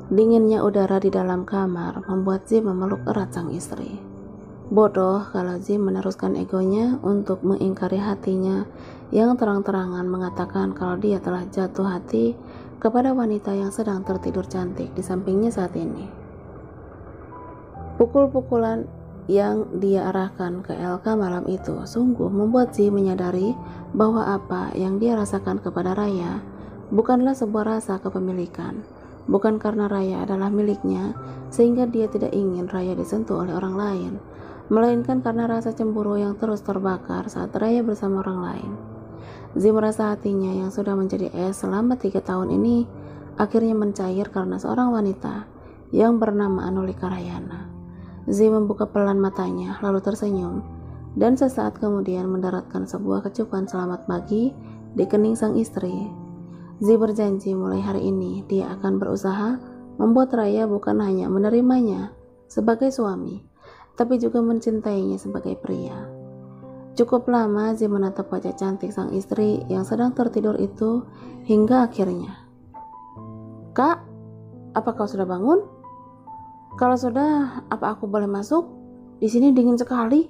Dinginnya udara di dalam kamar membuat Zi memeluk erat sang istri. Bodoh kalau Zi meneruskan egonya untuk mengingkari hatinya yang terang-terangan mengatakan kalau dia telah jatuh hati kepada wanita yang sedang tertidur cantik di sampingnya saat ini. Pukul-pukulan yang dia arahkan ke Elka malam itu sungguh membuat Zi menyadari bahwa apa yang dia rasakan kepada Raya bukanlah sebuah rasa kepemilikan. Bukan karena Raya adalah miliknya sehingga dia tidak ingin Raya disentuh oleh orang lain, melainkan karena rasa cemburu yang terus terbakar saat Raya bersama orang lain. Zi merasa hatinya yang sudah menjadi es selama 3 tahun ini akhirnya mencair karena seorang wanita yang bernama Anulika Rayana. Zi membuka pelan matanya lalu tersenyum dan sesaat kemudian mendaratkan sebuah kecupan selamat pagi di kening sang istri. Zi berjanji mulai hari ini dia akan berusaha membuat Raya bukan hanya menerimanya sebagai suami, tapi juga mencintainya sebagai pria. Cukup lama Zi menatap wajah cantik sang istri yang sedang tertidur itu hingga akhirnya, "Kak, apa kau sudah bangun? Kalau sudah, apa aku boleh masuk? Di sini dingin sekali."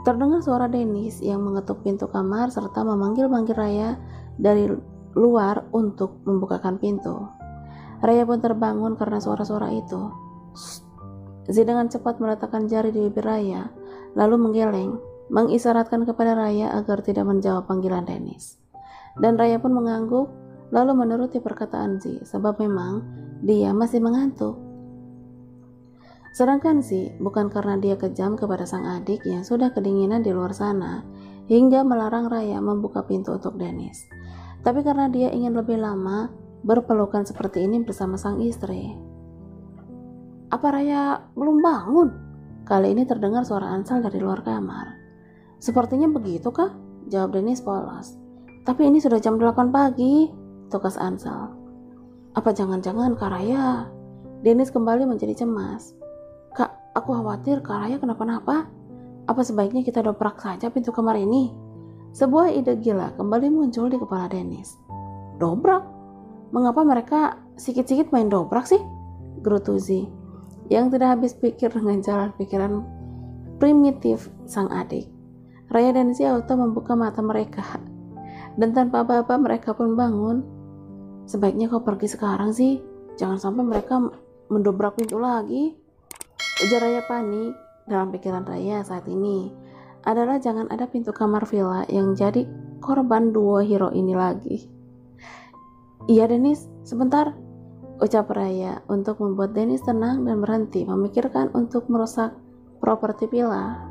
Terdengar suara Dennis yang mengetuk pintu kamar serta memanggil-manggil Raya dari luar untuk membukakan pintu. Raya pun terbangun karena suara-suara itu. "Shh." Zi dengan cepat meletakkan jari di bibir Raya, lalu menggeleng, mengisyaratkan kepada Raya agar tidak menjawab panggilan Dennis. Dan Raya pun mengangguk, lalu menuruti perkataan Zi, sebab memang dia masih mengantuk. Sedangkan Zi bukan karena dia kejam kepada sang adik yang sudah kedinginan di luar sana hingga melarang Raya membuka pintu untuk Dennis, tapi karena dia ingin lebih lama berpelukan seperti ini bersama sang istri. "Apa Raya belum bangun?" Kali ini terdengar suara Ansal dari luar kamar. "Sepertinya begitu kah?" jawab Dennis polos. "Tapi ini sudah jam 8 pagi, tukas Ansal. "Apa jangan-jangan Kak Raya?" Dennis kembali menjadi cemas. "Kak, aku khawatir Kak Raya kenapa-napa. Apa sebaiknya kita dobrak saja pintu kamar ini?" Sebuah ide gila kembali muncul di kepala Dennis. "Dobrak? Mengapa mereka sikit-sikit main dobrak sih?" gerutu Zi, yang tidak habis pikir dengan jalan pikiran primitif sang adik. Raya dan Zi auto membuka mata mereka, dan tanpa apa-apa mereka pun bangun. "Sebaiknya kau pergi sekarang sih, jangan sampai mereka mendobrak pintu lagi," ujar Raya panik. Dalam pikiran Raya saat ini adalah jangan ada pintu kamar villa yang jadi korban duo hero ini lagi. "Iya Dennis, sebentar," ucap Raya untuk membuat Dennis tenang dan berhenti memikirkan untuk merusak properti villa.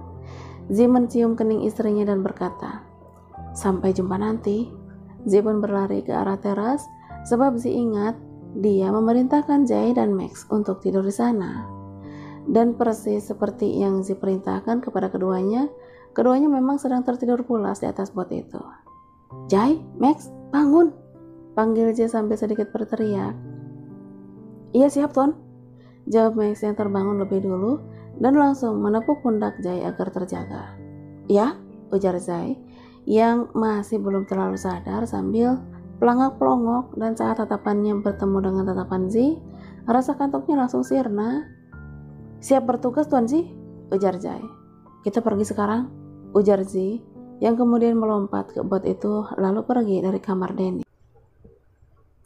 Zi mencium kening istrinya dan berkata, "Sampai jumpa nanti." Zi pun berlari ke arah teras sebab Zi ingat dia memerintahkan Jay dan Max untuk tidur di sana. Dan persis seperti yang Zi perintahkan kepada keduanya memang sedang tertidur pulas di atas bot itu. "Jay, Max, bangun!" panggil Jay sambil sedikit berteriak. "Iya siap Ton," jawab Max yang terbangun lebih dulu dan langsung menepuk pundak Jay agar terjaga. "Ya," ujar Jay yang masih belum terlalu sadar sambil pelangak-pelongok, dan saat tatapannya bertemu dengan tatapan Zi, rasa kantuknya langsung sirna. "Siap bertugas Tuan Zi," ujar Jay. "Kita pergi sekarang," ujar Zi yang kemudian melompat ke bot itu lalu pergi dari kamar Denny.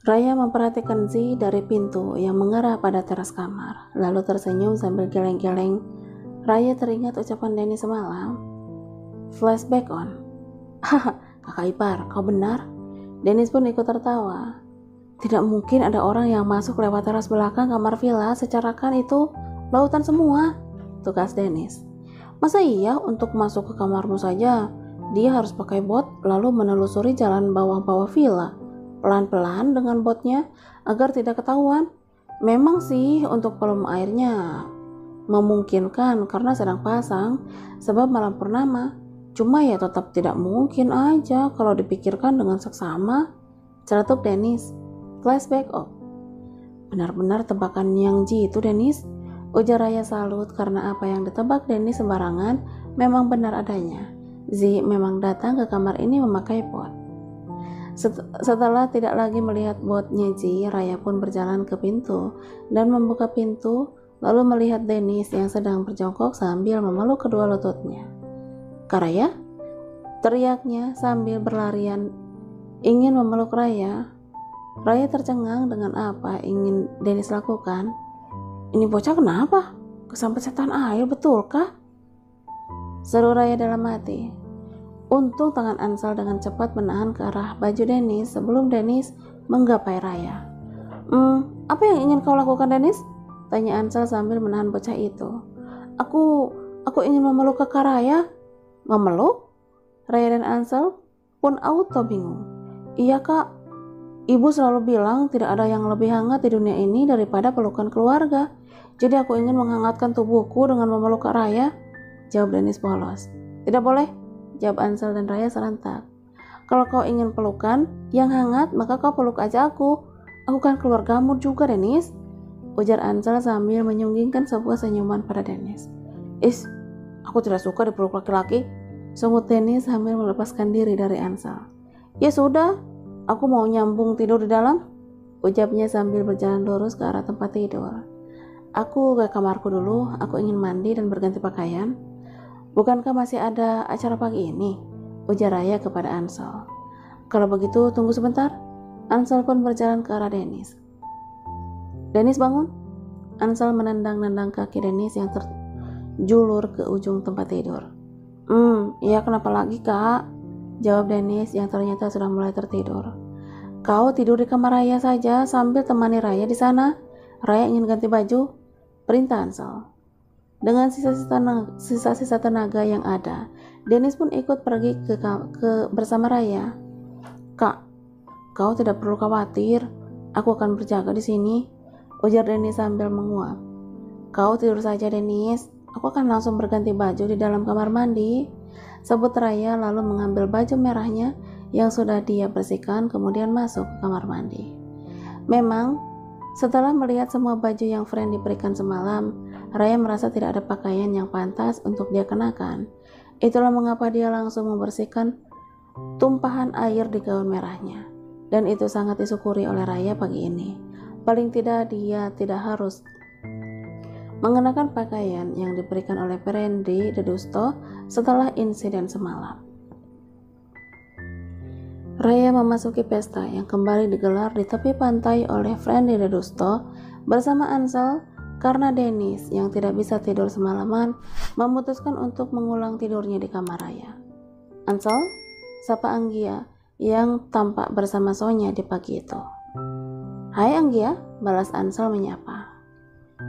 Raya memperhatikan Zi dari pintu yang mengarah pada teras kamar, lalu tersenyum sambil geleng-geleng. Raya teringat ucapan Denny semalam. Flashback on. "Haha, kakak ipar, kau benar." Dennis pun ikut tertawa. "Tidak mungkin ada orang yang masuk lewat teras belakang kamar villa, secara kan itu lautan semua," tugas Dennis. "Masa iya untuk masuk ke kamarmu saja dia harus pakai bot lalu menelusuri jalan bawah-bawah villa pelan-pelan dengan botnya agar tidak ketahuan? Memang sih untuk volume airnya memungkinkan karena sedang pasang sebab malam purnama, cuma ya tetap tidak mungkin aja kalau dipikirkan dengan seksama," celetuk Dennis. Flashback up. "Benar-benar tebakan yang jitu Dennis," ujar Raya salut karena apa yang ditebak Dennis sembarangan memang benar adanya. Zi memang datang ke kamar ini memakai pot. Setelah tidak lagi melihat botnya Ji, Raya pun berjalan ke pintu dan membuka pintu, lalu melihat Dennis yang sedang berjongkok sambil memeluk kedua lututnya. "Kak Raya?" teriaknya sambil berlarian ingin memeluk Raya. Raya tercengang dengan apa ingin Dennis lakukan. "Ini bocah kenapa? Kesampet setan air betulkah?" seru Raya dalam hati. Untung tangan Ansel dengan cepat menahan ke arah baju Dennis sebelum Dennis menggapai Raya. Apa yang ingin kau lakukan, Dennis?" tanya Ansel sambil menahan bocah itu. Aku ingin memeluk kakak Raya." "Memeluk?" Raya dan Ansel pun auto bingung. "Iya kak, ibu selalu bilang tidak ada yang lebih hangat di dunia ini daripada pelukan keluarga. Jadi aku ingin menghangatkan tubuhku dengan memeluk kak Raya," jawab Dennis polos. "Tidak boleh," jawab Ansel dan Raya serentak. "Kalau kau ingin pelukan yang hangat, maka kau peluk aja aku. Aku kan keluargamu juga, Dennis," ujar Ansel sambil menyunggingkan sebuah senyuman pada Dennis. Aku tidak suka dipeluk laki-laki," sungut Dennis sambil melepaskan diri dari Ansel. "Ya sudah, aku mau nyambung tidur di dalam," ucapnya sambil berjalan lurus ke arah tempat tidur. "Aku ke kamarku dulu, aku ingin mandi dan berganti pakaian." "Bukankah masih ada acara pagi ini?" ujar Raya kepada Ansel. "Kalau begitu tunggu sebentar." Ansel pun berjalan ke arah Dennis. "Dennis, bangun!" Ansel menendang-nendang kaki Dennis yang terjulur ke ujung tempat tidur. Iya, kenapa lagi kak?" jawab Dennis yang ternyata sudah mulai tertidur. "Kau tidur di kamar Raya saja sambil temani Raya di sana. Raya ingin ganti baju," perintah Ansel. Dengan sisa-sisa tenaga yang ada, Dennis pun ikut pergi bersama Raya. "Kak, kau tidak perlu khawatir, aku akan berjaga di sini," ujar Dennis sambil menguap. "Kau tidur saja Dennis, aku akan langsung berganti baju di dalam kamar mandi," sebut Raya lalu mengambil baju merahnya yang sudah dia bersihkan kemudian masuk ke kamar mandi. Memang, setelah melihat semua baju yang friend diberikan semalam, Raya merasa tidak ada pakaian yang pantas untuk dia kenakan. Itulah mengapa dia langsung membersihkan tumpahan air di gaun merahnya. Dan itu sangat disyukuri oleh Raya pagi ini. Paling tidak dia tidak harus mengenakan pakaian yang diberikan oleh Ferendy Dedusto setelah insiden semalam. Raya memasuki pesta yang kembali digelar di tepi pantai oleh Ferendy Dedusto bersama Ansel karena Dennis yang tidak bisa tidur semalaman memutuskan untuk mengulang tidurnya di kamar Raya. "Ansel," sapa Anggia yang tampak bersama Sonya di pagi itu. "Hai Anggia," balas Ansel menyapa.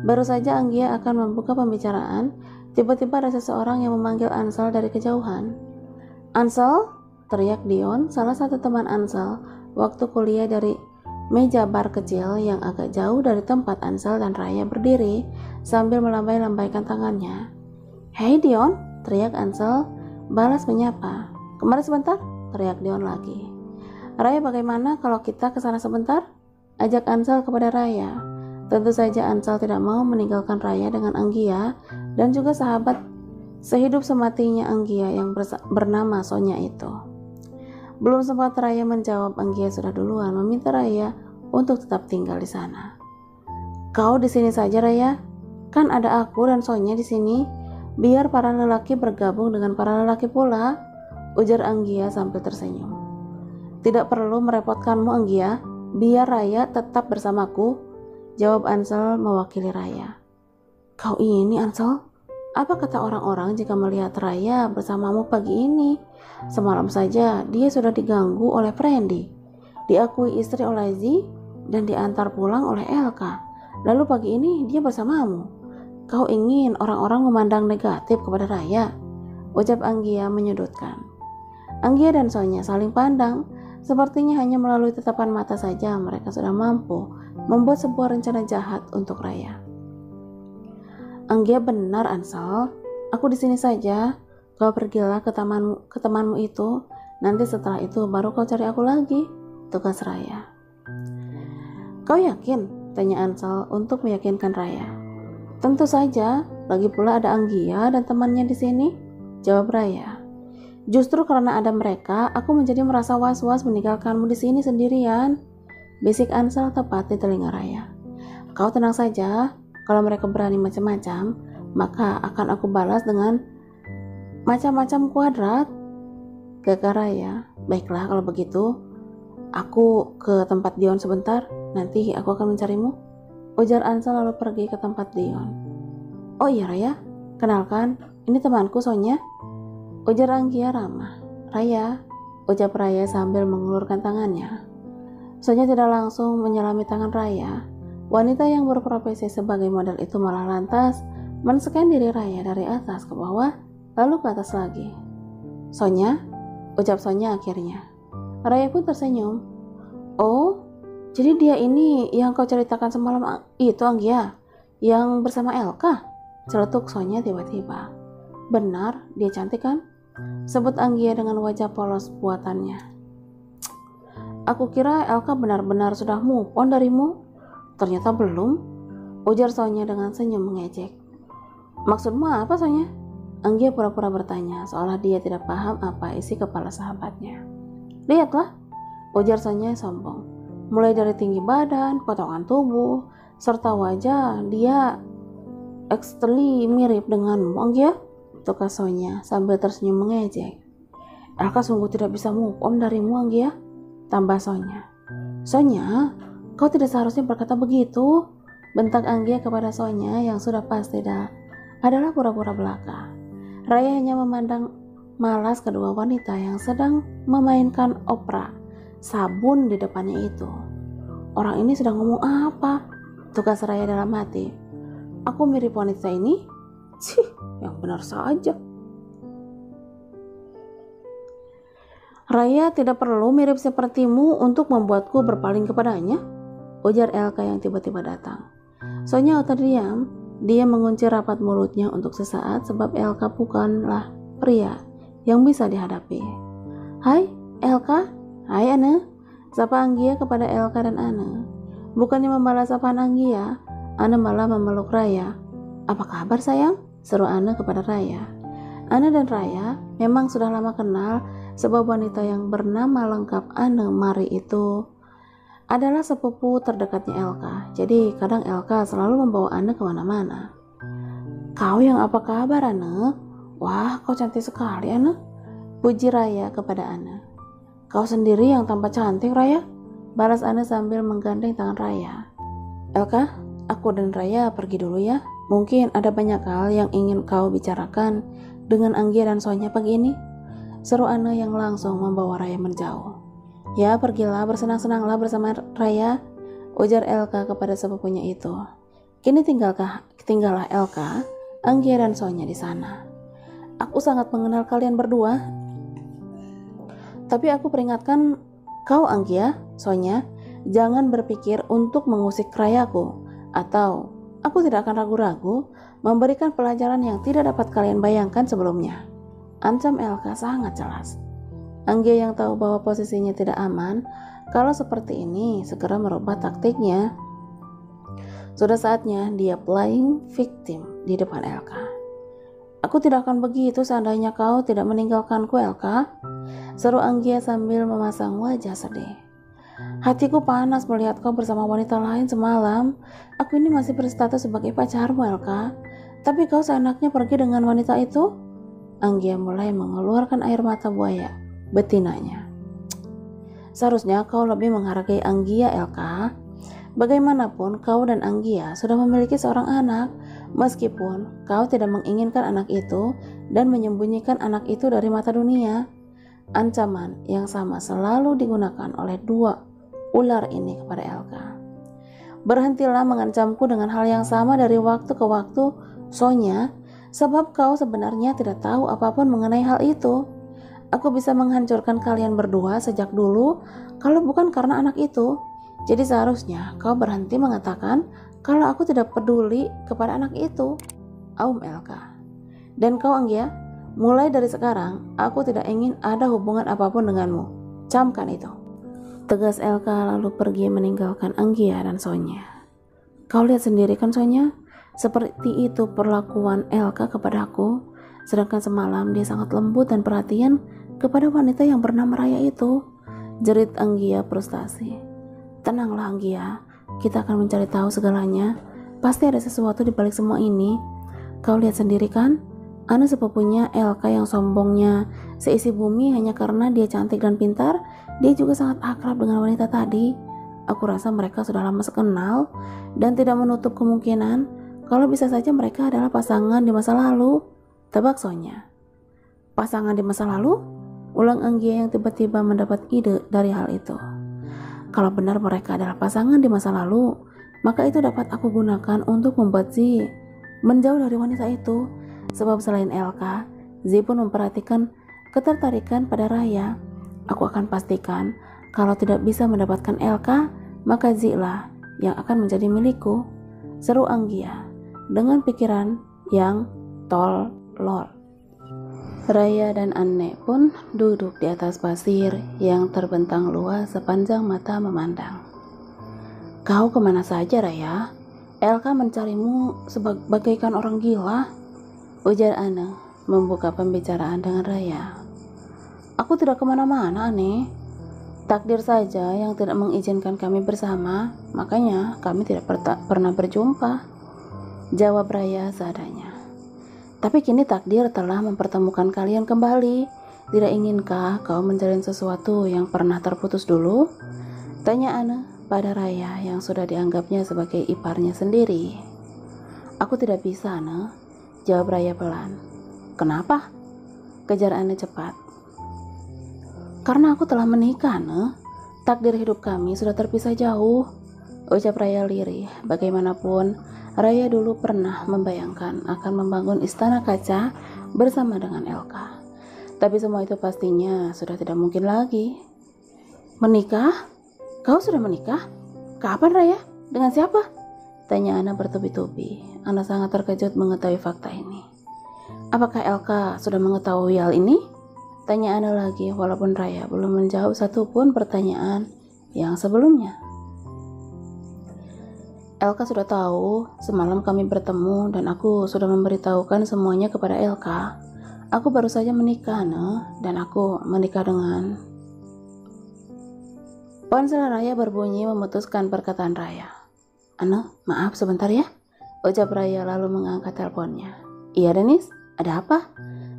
Baru saja Anggia akan membuka pembicaraan, tiba-tiba ada seseorang yang memanggil Ansel dari kejauhan. "Ansel," teriak Dion, salah satu teman Ansel waktu kuliah, dari meja bar kecil yang agak jauh dari tempat Ansel dan Raya berdiri sambil melambai-lambaikan tangannya. "Hei Dion," teriak Ansel, balas menyapa. "Kemari sebentar," teriak Dion lagi. "Raya, bagaimana kalau kita ke sana sebentar?" ajak Ansel kepada Raya. Tentu saja Ansel tidak mau meninggalkan Raya dengan Anggia dan juga sahabat sehidup sematinya Anggia yang bernama Sonya itu. Belum sempat Raya menjawab, Anggia sudah duluan meminta Raya untuk tetap tinggal di sana. "Kau di sini saja Raya, kan ada aku dan Sonya di sini. Biar para lelaki bergabung dengan para lelaki pula," ujar Anggia sambil tersenyum. "Tidak perlu merepotkanmu Anggia, biar Raya tetap bersamaku," jawab Ansel mewakili Raya. "Kau ini Ansel, apa kata orang-orang jika melihat Raya bersamamu pagi ini? Semalam saja dia sudah diganggu oleh Ferendy, diakui istri oleh Z, dan diantar pulang oleh Elka. Lalu pagi ini dia bersamamu. Kau ingin orang-orang memandang negatif kepada Raya?" ucap Anggia menyudutkan. Anggia dan Sonya saling pandang. Sepertinya hanya melalui tatapan mata saja mereka sudah mampu membuat sebuah rencana jahat untuk Raya. "Anggia benar Ansel, aku di sini saja. Kau pergilah ke temanmu itu. Nanti setelah itu baru kau cari aku lagi," tugas Raya. "Kau yakin?" tanya Ansel untuk meyakinkan Raya. "Tentu saja, lagi pula ada Anggia dan temannya di sini," jawab Raya. Justru karena ada mereka, aku menjadi merasa was-was meninggalkanmu di sini sendirian, bisik Ansel tepat di telinga Raya. Kau tenang saja, kalau mereka berani macam-macam, maka akan aku balas dengan macam-macam kuadrat. Kekeh Raya. Baiklah kalau begitu, aku ke tempat Dion sebentar, nanti aku akan mencarimu, ujar Ansel lalu pergi ke tempat Dion. Oh iya Raya, kenalkan, ini temanku Sonya, ujar Anggia ramah. Raya, ucap Raya sambil mengulurkan tangannya. Sonya tidak langsung menyelami tangan Raya. Wanita yang berprofesi sebagai model itu malah lantas men-scan diri Raya dari atas ke bawah, lalu ke atas lagi. Sonya, ucap Sonya akhirnya. Raya pun tersenyum. Oh, jadi dia ini yang kau ceritakan semalam itu Anggia, yang bersama Elka? Celetuk Sonya tiba-tiba. Benar, dia cantik kan? Sebut Anggia dengan wajah polos buatannya. Aku kira Elka benar-benar sudah move on darimu. Ternyata belum, ujar Sonya dengan senyum mengejek. Maksudmu apa Sonya? Anggia pura-pura bertanya, seolah dia tidak paham apa isi kepala sahabatnya. Lihatlah, ujar Sonya sombong. Mulai dari tinggi badan, potongan tubuh, serta wajah, dia extremely mirip denganmu, Anggia, tukar Sonya sambil tersenyum mengejek. Elka sungguh tidak bisa move on darimu, Anggia, tambah Sonya. Sonya, kau tidak seharusnya berkata begitu, bentak Anggia kepada Sonya yang sudah pasti adalah pura-pura belaka. Raya hanya memandang malas kedua wanita yang sedang memainkan opera sabun di depannya itu. Orang ini sedang ngomong apa? Tugas Raya dalam hati. Aku mirip wanita ini? Cih, yang benar saja. Raya tidak perlu mirip sepertimu untuk membuatku berpaling kepadanya, ujar Elka yang tiba-tiba datang. Sonya terdiam, dia mengunci rapat mulutnya untuk sesaat sebab Elka bukanlah pria yang bisa dihadapi. Hai Elka, hai Anne, sapa Anggia kepada Elka dan Anne. Bukannya membalas sapaan Anggia, Anne malah memeluk Raya. Apa kabar sayang? Seru Anne kepada Raya. Anne dan Raya memang sudah lama kenal sebab wanita yang bernama lengkap Anne Marie itu adalah sepupu terdekatnya Elka. Jadi kadang Elka selalu membawa Anne kemana-mana. Kau yang apa kabar Anne? Wah, kau cantik sekali Anne, puji Raya kepada Anne. Kau sendiri yang tampak cantik Raya, balas Anne sambil menggandeng tangan Raya. Elka, aku dan Raya pergi dulu ya. Mungkin ada banyak hal yang ingin kau bicarakan dengan Anggia dan Sonya pagi ini, seru Anne yang langsung membawa Raya menjauh. Ya, pergilah, bersenang-senanglah bersama Raya, ujar Elka kepada sepupunya itu. Kini tinggallah Elka, Anggia dan Sonya di sana. Aku sangat mengenal kalian berdua, tapi aku peringatkan kau Anggia, Sonya, jangan berpikir untuk mengusik Rayaku, atau aku tidak akan ragu-ragu memberikan pelajaran yang tidak dapat kalian bayangkan sebelumnya. Ancam Elka sangat jelas. Anggia yang tahu bahwa posisinya tidak aman kalau seperti ini segera merubah taktiknya. Sudah saatnya dia playing victim di depan Elka. Aku tidak akan begitu seandainya kau tidak meninggalkanku Elka, seru Anggia sambil memasang wajah sedih. Hatiku panas melihat kau bersama wanita lain semalam. Aku ini masih berstatus sebagai pacarmu Elka, tapi kau seenaknya pergi dengan wanita itu. Anggia mulai mengeluarkan air mata buaya betinanya. Seharusnya kau lebih menghargai Anggia Elka. Bagaimanapun kau dan Anggia sudah memiliki seorang anak, meskipun kau tidak menginginkan anak itu dan menyembunyikan anak itu dari mata dunia. Ancaman yang sama selalu digunakan oleh dua ular ini kepada Elka. Berhentilah mengancamku dengan hal yang sama dari waktu ke waktu, Sonya, sebab kau sebenarnya tidak tahu apapun mengenai hal itu. Aku bisa menghancurkan kalian berdua sejak dulu kalau bukan karena anak itu. Jadi seharusnya kau berhenti mengatakan kalau aku tidak peduli kepada anak itu. Aum Elka. Dan kau Anggia, mulai dari sekarang aku tidak ingin ada hubungan apapun denganmu. Camkan itu. Tegas Elka lalu pergi meninggalkan Anggia dan Sonya. Kau lihat sendiri kan Sonya, seperti itu perlakuan Elka kepadaku. Sedangkan semalam dia sangat lembut dan perhatian kepada wanita yang bernama Raya itu. Jerit Anggia frustasi. Tenanglah Anggia, kita akan mencari tahu segalanya. Pasti ada sesuatu di balik semua ini. Kau lihat sendiri kan? Ana sepupunya Elka yang sombongnya seisi bumi hanya karena dia cantik dan pintar. Dia juga sangat akrab dengan wanita tadi. Aku rasa mereka sudah lama kenal dan tidak menutup kemungkinan kalau bisa saja mereka adalah pasangan di masa lalu. Tebak Sonya. Pasangan di masa lalu? Ulang Anggia yang tiba-tiba mendapat ide dari hal itu. Kalau benar mereka adalah pasangan di masa lalu, maka itu dapat aku gunakan untuk membuat Zi menjauh dari wanita itu. Sebab selain Elka, Zi pun memperhatikan ketertarikan pada Raya. Aku akan pastikan kalau tidak bisa mendapatkan Elka, maka Zi lah yang akan menjadi milikku. Seru Anggia dengan pikiran yang tolol. Raya dan Anne pun duduk di atas pasir yang terbentang luas sepanjang mata memandang. Kau kemana saja Raya? Elka mencarimu bagaikan orang gila, ujar Anne membuka pembicaraan dengan Raya. Aku tidak kemana-mana Anne. Takdir saja yang tidak mengizinkan kami bersama, makanya kami tidak pernah berjumpa, jawab Raya seadanya. Tapi kini takdir telah mempertemukan kalian kembali. Tidak inginkah kau menjalin sesuatu yang pernah terputus dulu? Tanya Anne pada Raya yang sudah dianggapnya sebagai iparnya sendiri. Aku tidak bisa Anne, jawab Raya pelan. Kenapa? Kejar Anne cepat. Karena aku telah menikah Anne. Takdir hidup kami sudah terpisah jauh, ucap Raya lirih. Bagaimanapun Raya dulu pernah membayangkan akan membangun istana kaca bersama dengan Elka. Tapi semua itu pastinya sudah tidak mungkin lagi. Menikah? Kau sudah menikah? Kapan Raya? Dengan siapa? Tanya Ana bertubi-tubi. Ana sangat terkejut mengetahui fakta ini. Apakah Elka sudah mengetahui hal ini? Tanya Ana lagi walaupun Raya belum menjawab satupun pertanyaan yang sebelumnya. Elka sudah tahu, semalam kami bertemu dan aku sudah memberitahukan semuanya kepada Elka. Aku baru saja menikah, dan aku menikah dengan... Ponsel Raya berbunyi memutuskan perkataan Raya. Ana, maaf sebentar ya, ucap Raya lalu mengangkat teleponnya. Iya Denis, ada apa?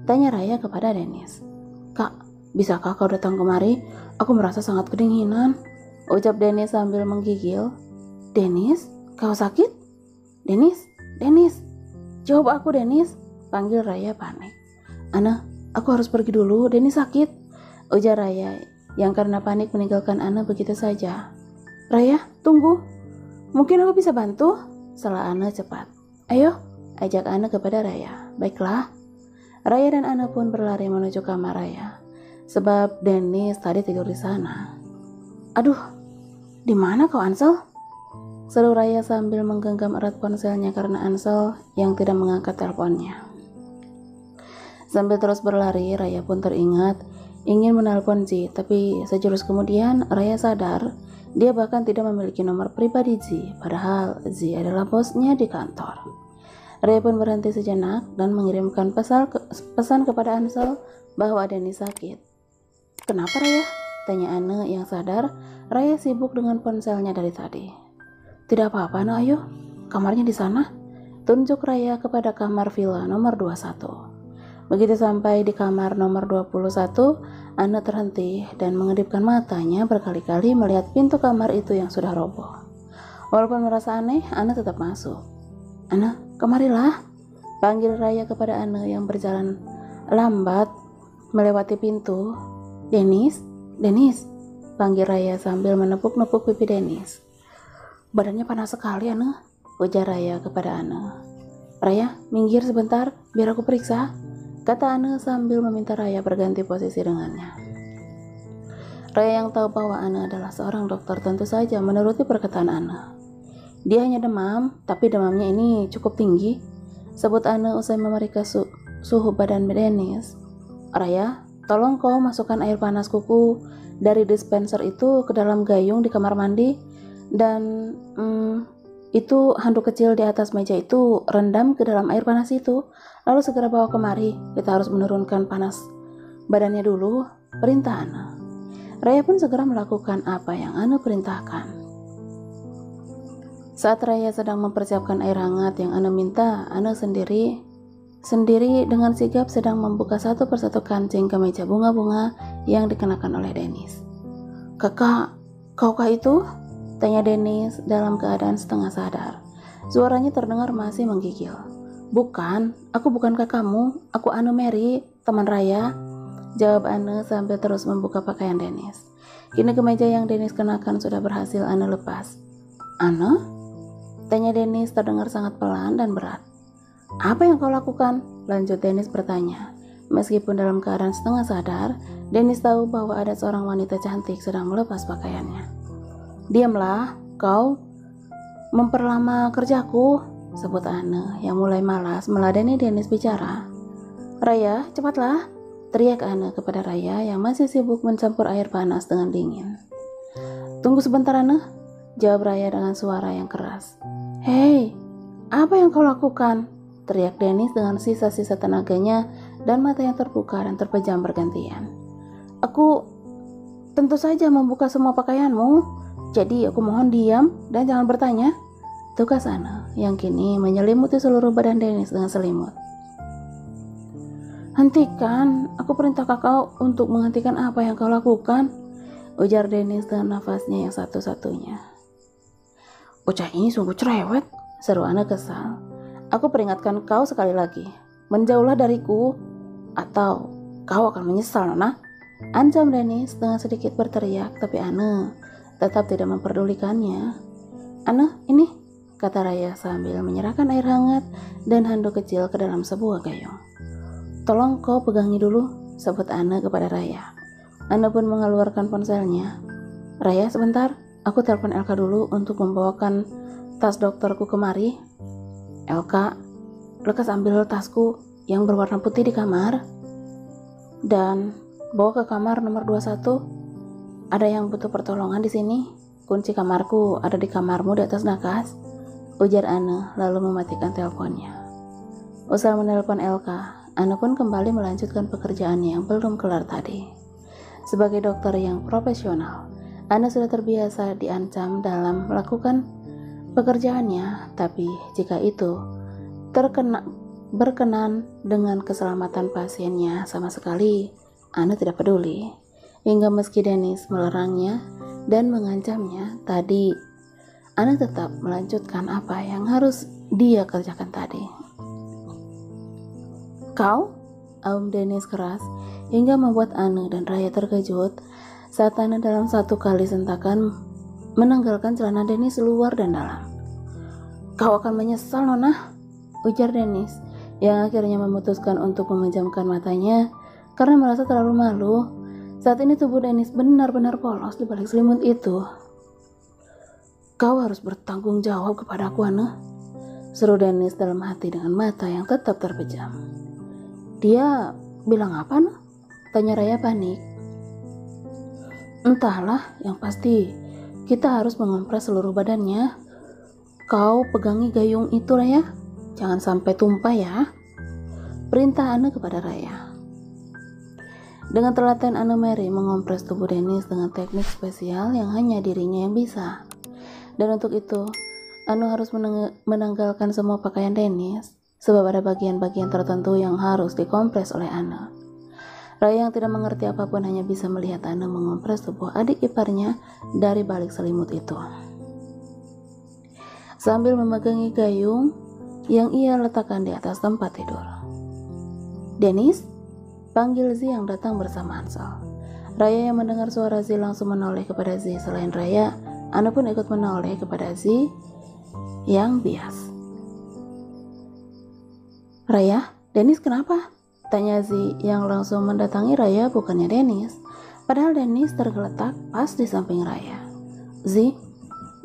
Tanya Raya kepada Denis. Kak, bisakah kau datang kemari? Aku merasa sangat kedinginan, ucap Denis sambil menggigil. Denis? Kau sakit? Denis, jawab aku Denis, panggil Raya panik. Ana, aku harus pergi dulu, Denis sakit, ujar Raya yang karena panik meninggalkan Ana begitu saja. Raya, tunggu, mungkin aku bisa bantu, salah Ana cepat. Ayo, ajak Ana kepada Raya. Baiklah. Raya dan Ana pun berlari menuju kamar Raya, sebab Denis tadi tidur di sana. Aduh, di mana kau Ansel? Seru Raya sambil menggenggam erat ponselnya karena Ansel yang tidak mengangkat teleponnya. Sambil terus berlari, Raya pun teringat ingin menelpon Zi, tapi sejurus kemudian Raya sadar dia bahkan tidak memiliki nomor pribadi Zi, padahal Zi adalah bosnya di kantor. Raya pun berhenti sejenak dan mengirimkan pesan kepada Ansel bahwa Denis sakit. Kenapa Raya? Tanya Anne yang sadar Raya sibuk dengan ponselnya dari tadi. Tidak apa-apa, ayo. Kamarnya di sana. Tunjuk Raya kepada kamar villa nomor 21. Begitu sampai di kamar nomor 21, Ana terhenti dan mengedipkan matanya berkali-kali melihat pintu kamar itu yang sudah roboh. Walaupun merasa aneh, Ana tetap masuk. Ana, kemarilah, panggil Raya kepada Ana yang berjalan lambat melewati pintu. Denis, panggil Raya sambil menepuk-nepuk pipi Denis. Badannya panas sekali, Ana, ujar Raya kepada Ana. Raya, minggir sebentar, biar aku periksa, kata Ana sambil meminta Raya berganti posisi dengannya. Raya yang tahu bahwa Ana adalah seorang dokter tentu saja menuruti perkataan Ana. Dia hanya demam, tapi demamnya ini cukup tinggi, sebut Ana usai memeriksa suhu badan Denis. Raya, tolong kau masukkan air panas kuku dari dispenser itu ke dalam gayung di kamar mandi. Dan Itu handuk kecil di atas meja itu rendam ke dalam air panas itu, lalu segera bawa kemari. Kita harus menurunkan panas badannya dulu, perintah Ana. Raya pun segera melakukan apa yang Ana perintahkan. Saat Raya sedang mempersiapkan air hangat yang Ana minta, Ana sendiri dengan sigap sedang membuka satu persatu kancing kemeja bunga-bunga yang dikenakan oleh Dennis. "Kakak, kaukah itu?" tanya Dennis dalam keadaan setengah sadar. Suaranya terdengar masih menggigil. "Bukan, aku bukan kakakmu, aku Anne Mary, teman Raya," jawab Anne sambil terus membuka pakaian Dennis. Kini kemeja yang Dennis kenakan sudah berhasil Anne lepas. "Anne?" tanya Dennis terdengar sangat pelan dan berat. "Apa yang kau lakukan?" lanjut Dennis bertanya. Meskipun dalam keadaan setengah sadar, Dennis tahu bahwa ada seorang wanita cantik sedang melepas pakaiannya. "Diamlah, kau memperlama kerjaku," sebut Anne yang mulai malas meladeni Dennis bicara. "Raya, cepatlah," teriak Anne kepada Raya yang masih sibuk mencampur air panas dengan dingin. "Tunggu sebentar Anne," jawab Raya dengan suara yang keras. "Hei, apa yang kau lakukan?" teriak Dennis dengan sisa-sisa tenaganya dan mata yang terbuka dan terpejam bergantian. "Aku tentu saja membuka semua pakaianmu. Jadi aku mohon diam dan jangan bertanya," tugas Anne yang kini menyelimuti seluruh badan Dennis dengan selimut. "Hentikan, aku perintah kakak untuk menghentikan apa yang kau lakukan," ujar Dennis dengan nafasnya yang satu-satunya. "Bocah ini sungguh cerewet," seru Anne kesal. "Aku peringatkan kau sekali lagi, menjauhlah dariku atau kau akan menyesal, Nona," ancam Dennis dengan sedikit berteriak, tapi Anne tetap tidak memperdulikannya. "Anne, ini," kata Raya sambil menyerahkan air hangat dan handuk kecil ke dalam sebuah gayung. "Tolong kau pegangi dulu," sebut Anne kepada Raya. Anne pun mengeluarkan ponselnya. "Raya, sebentar, aku telepon Elka dulu untuk membawakan tas dokterku kemari." "Elka, lekas ambil tasku yang berwarna putih di kamar dan bawa ke kamar nomor 21. Ada yang butuh pertolongan di sini. Kunci kamarku ada di kamarmu di atas nakas," ujar Anne lalu mematikan teleponnya. Usai menelpon Elka, Anne pun kembali melanjutkan pekerjaannya yang belum kelar tadi. Sebagai dokter yang profesional, Anne sudah terbiasa diancam dalam melakukan pekerjaannya, tapi jika itu berkenan dengan keselamatan pasiennya sama sekali, Anne tidak peduli. Hingga meski Dennis melarangnya dan mengancamnya tadi, Anne tetap melanjutkan apa yang harus dia kerjakan tadi. "Kau?" aum Dennis keras hingga membuat Anne dan Raya terkejut saat Anne dalam satu kali sentakan menanggalkan celana Dennis luar dan dalam. "Kau akan menyesal, Nona," ujar Dennis yang akhirnya memutuskan untuk memejamkan matanya karena merasa terlalu malu. Saat ini tubuh Dennis benar-benar polos di balik selimut itu. "Kau harus bertanggung jawab kepadaku, Anne," seru Dennis dalam hati dengan mata yang tetap terpejam. "Dia bilang apa, Anne?" tanya Raya panik. "Entahlah, yang pasti kita harus mengompres seluruh badannya. Kau pegangi gayung itu, Raya, jangan sampai tumpah ya," perintah Anne kepada Raya. Dengan telaten Anne Mary mengompres tubuh Dennis dengan teknik spesial yang hanya dirinya yang bisa. Dan untuk itu, Anne harus menanggalkan semua pakaian Dennis, sebab ada bagian-bagian tertentu yang harus dikompres oleh Anne. Raya yang tidak mengerti apapun hanya bisa melihat Anne mengompres tubuh adik iparnya dari balik selimut itu. Sambil memegangi gayung yang ia letakkan di atas tempat tidur. "Dennis?" panggil Z yang datang bersama Ansel. Raya yang mendengar suara Z langsung menoleh kepada Z. Selain Raya, Anne pun ikut menoleh kepada Z yang bias. "Raya, Dennis kenapa?" tanya Z yang langsung mendatangi Raya, bukannya Dennis. Padahal Dennis tergeletak pas di samping Raya. "Z,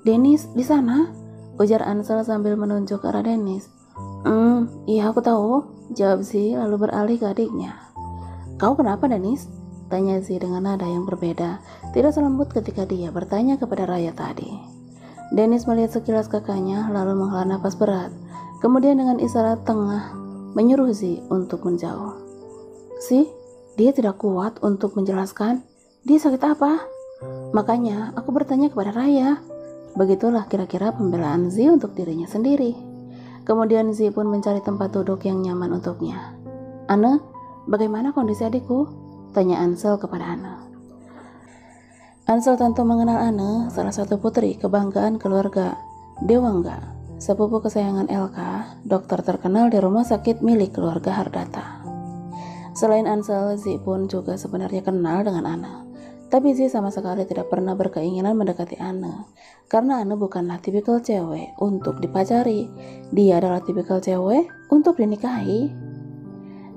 Dennis di sana," ujar Ansel sambil menunjuk ke arah Dennis. Iya aku tahu," jawab Z lalu beralih ke adiknya. "Kau kenapa, Dennis?" tanya Z dengan nada yang berbeda, tidak selembut ketika dia bertanya kepada Raya tadi. Dennis melihat sekilas kakaknya lalu menghela napas berat. Kemudian dengan isyarat tengah menyuruh Z untuk menjauh. Z, dia tidak kuat untuk menjelaskan dia sakit apa. Makanya aku bertanya kepada Raya. Begitulah kira-kira pembelaan Z untuk dirinya sendiri. Kemudian Z pun mencari tempat duduk yang nyaman untuknya. Anne, bagaimana kondisi adikku? Tanya Ansel kepada Anne. Ansel tentu mengenal Anne, salah satu putri kebanggaan keluarga Dewangga, sepupu kesayangan Elka, dokter terkenal di rumah sakit milik keluarga Hardata. Selain Ansel, Z pun juga sebenarnya kenal dengan Anne. Tapi Z sama sekali tidak pernah berkeinginan mendekati Anne, karena Anne bukanlah tipikal cewek untuk dipacari. Dia adalah tipikal cewek untuk dinikahi.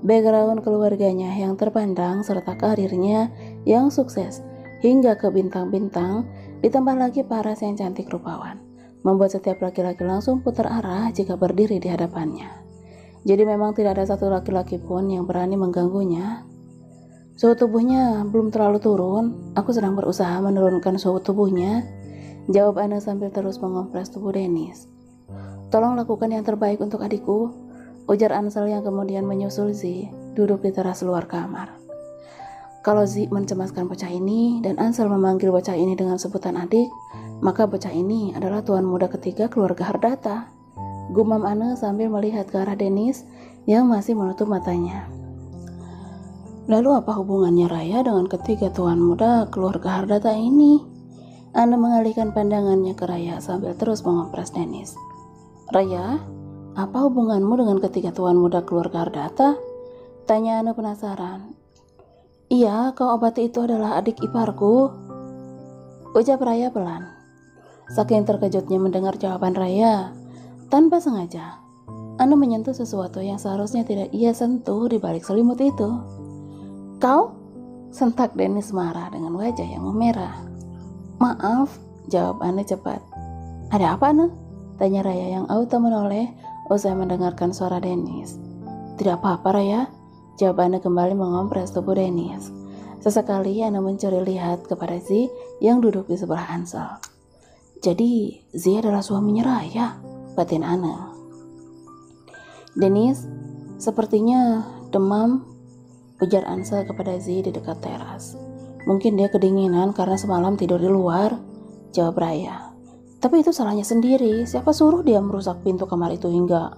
Background keluarganya yang terpandang serta karirnya yang sukses hingga ke bintang-bintang, ditambah lagi paras yang cantik rupawan, membuat setiap laki-laki langsung putar arah jika berdiri di hadapannya. Jadi memang tidak ada satu laki-laki pun yang berani mengganggunya. Suhu tubuhnya belum terlalu turun, aku sedang berusaha menurunkan suhu tubuhnya, jawab Anne sambil terus mengompres tubuh Dennis. Tolong lakukan yang terbaik untuk adikku, ujar Ansel yang kemudian menyusul Z duduk di teras luar kamar. Kalau Z mencemaskan bocah ini dan Ansel memanggil bocah ini dengan sebutan adik, maka bocah ini adalah tuan muda ketiga keluarga Hardata, gumam Anne sambil melihat ke arah Dennis yang masih menutup matanya. Lalu apa hubungannya Raya dengan ketiga tuan muda keluarga Hardata ini? Anne mengalihkan pandangannya ke Raya sambil terus mengompres Dennis. Raya, apa hubunganmu dengan ketiga tuan muda keluarga Hardata? Tanya Anne penasaran. Iya, kau obati itu adalah adik iparku, ucap Raya pelan. Saking terkejutnya mendengar jawaban Raya, tanpa sengaja Anne menyentuh sesuatu yang seharusnya tidak ia sentuh di balik selimut itu. Kau? Sentak Dennis marah dengan wajah yang memerah. Maaf, jawab Anne cepat. Ada apa, Anne? Tanya Raya yang auto menoleh usai mendengarkan suara Dennis. Tidak apa-apa, Raya, jawab Anne kembali mengompres tubuh Dennis. Sesekali Anne mencuri lihat kepada Z yang duduk di sebelah Ansel. Jadi Z adalah suaminya Raya, batin Anne. Dennis, sepertinya demam, ujar Ansel kepada Z di dekat teras. Mungkin dia kedinginan karena semalam tidur di luar, jawab Raya. Tapi itu salahnya sendiri, siapa suruh dia merusak pintu kamar itu hingga...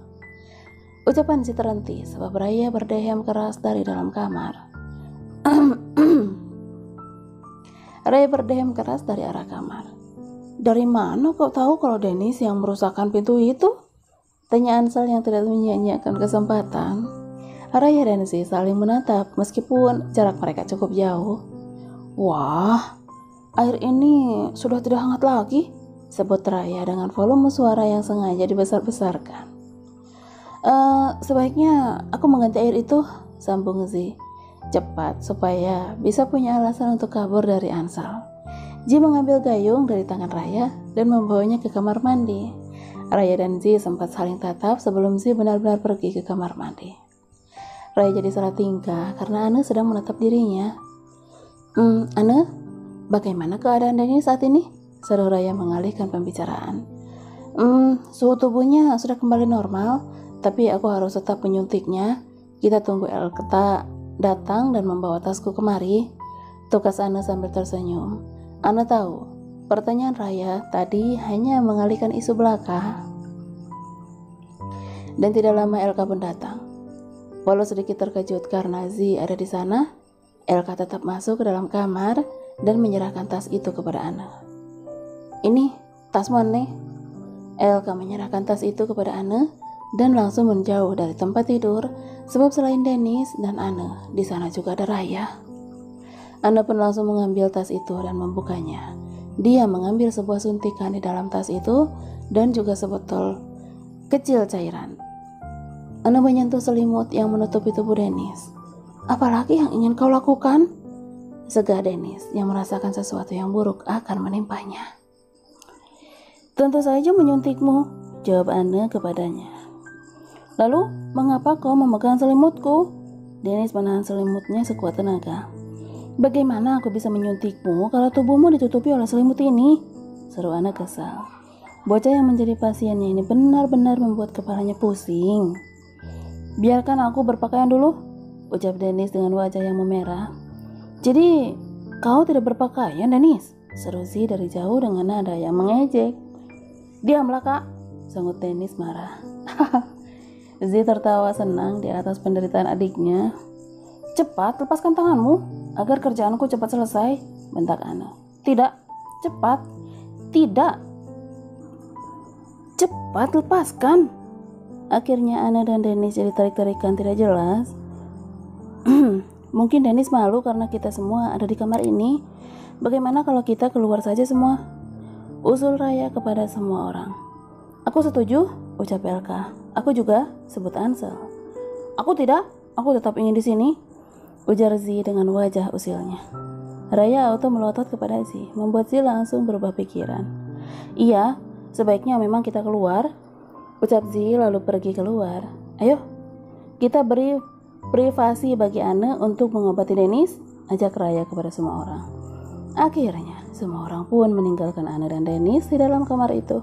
Ucapan Z terhenti sebab Raya berdehem keras dari dalam kamar. Raya berdehem keras dari arah kamar. Dari mana kau tahu kalau Dennis yang merusakkan pintu itu? Tanya Ansel yang tidak menyia-nyiakan kesempatan. Raya dan Z saling menatap meskipun jarak mereka cukup jauh. Wah, air ini sudah tidak hangat lagi, sebut Raya dengan volume suara yang sengaja dibesar-besarkan. Sebaiknya aku mengganti air itu, sambung Z cepat supaya bisa punya alasan untuk kabur dari Ansel. Z mengambil gayung dari tangan Raya dan membawanya ke kamar mandi. Raya dan Z sempat saling tatap sebelum Z benar-benar pergi ke kamar mandi. Raya jadi salah tingkah karena Anne sedang menatap dirinya. Anne, bagaimana keadaan Dennis saat ini? Seru Raya mengalihkan pembicaraan. Suhu tubuhnya sudah kembali normal, tapi aku harus tetap menyuntiknya. Kita tunggu Elka datang dan membawa tasku kemari, tukas Anne sambil tersenyum. Anne tahu, pertanyaan Raya tadi hanya mengalihkan isu belaka. Dan tidak lama Elka pun datang. Walau sedikit terkejut karena Z ada di sana, Elka tetap masuk ke dalam kamar dan menyerahkan tas itu kepada Anne. Ini tasmu, Anne. Elka menyerahkan tas itu kepada Anne dan langsung menjauh dari tempat tidur, sebab selain Dennis dan Anne, di sana juga ada Raya. Anne pun langsung mengambil tas itu dan membukanya. Dia mengambil sebuah suntikan di dalam tas itu dan juga sebotol kecil cairan. Anne menyentuh selimut yang menutupi tubuh Dennis. Apalagi yang ingin kau lakukan? Segah Dennis yang merasakan sesuatu yang buruk akan menimpanya. Tentu saja menyuntikmu, jawab Anne kepadanya. Lalu, mengapa kau memegang selimutku? Dennis menahan selimutnya sekuat tenaga. Bagaimana aku bisa menyuntikmu kalau tubuhmu ditutupi oleh selimut ini? Seru Anne kesal. Bocah yang menjadi pasiennya ini benar-benar membuat kepalanya pusing. Biarkan aku berpakaian dulu, ucap Dennis dengan wajah yang memerah. Jadi, kau tidak berpakaian, Dennis? Seru Z dari jauh dengan nada yang mengejek. Diamlah, Kak, sanggut Dennis marah. Z tertawa senang di atas penderitaan adiknya. Cepat, lepaskan tanganmu agar kerjaanku cepat selesai, bentak Anne. Tidak, cepat. Tidak. Cepat, lepaskan. Akhirnya Anne dan Dennis jadi tarik-tarikan tidak jelas. Mungkin Dennis malu karena kita semua ada di kamar ini. Bagaimana kalau kita keluar saja semua? Usul Raya kepada semua orang. Aku setuju, ucap Elka. Aku juga, sebut Ansel. Aku tidak, aku tetap ingin di sini, ujar Z dengan wajah usilnya. Raya auto melotot kepada Z, membuat Z langsung berubah pikiran. Iya, sebaiknya memang kita keluar, ucap Z lalu pergi keluar. Ayo, kita beri privasi bagi Anne untuk mengobati Dennis, ajak Raya kepada semua orang. Akhirnya, semua orang pun meninggalkan Anne dan Dennis di dalam kamar itu.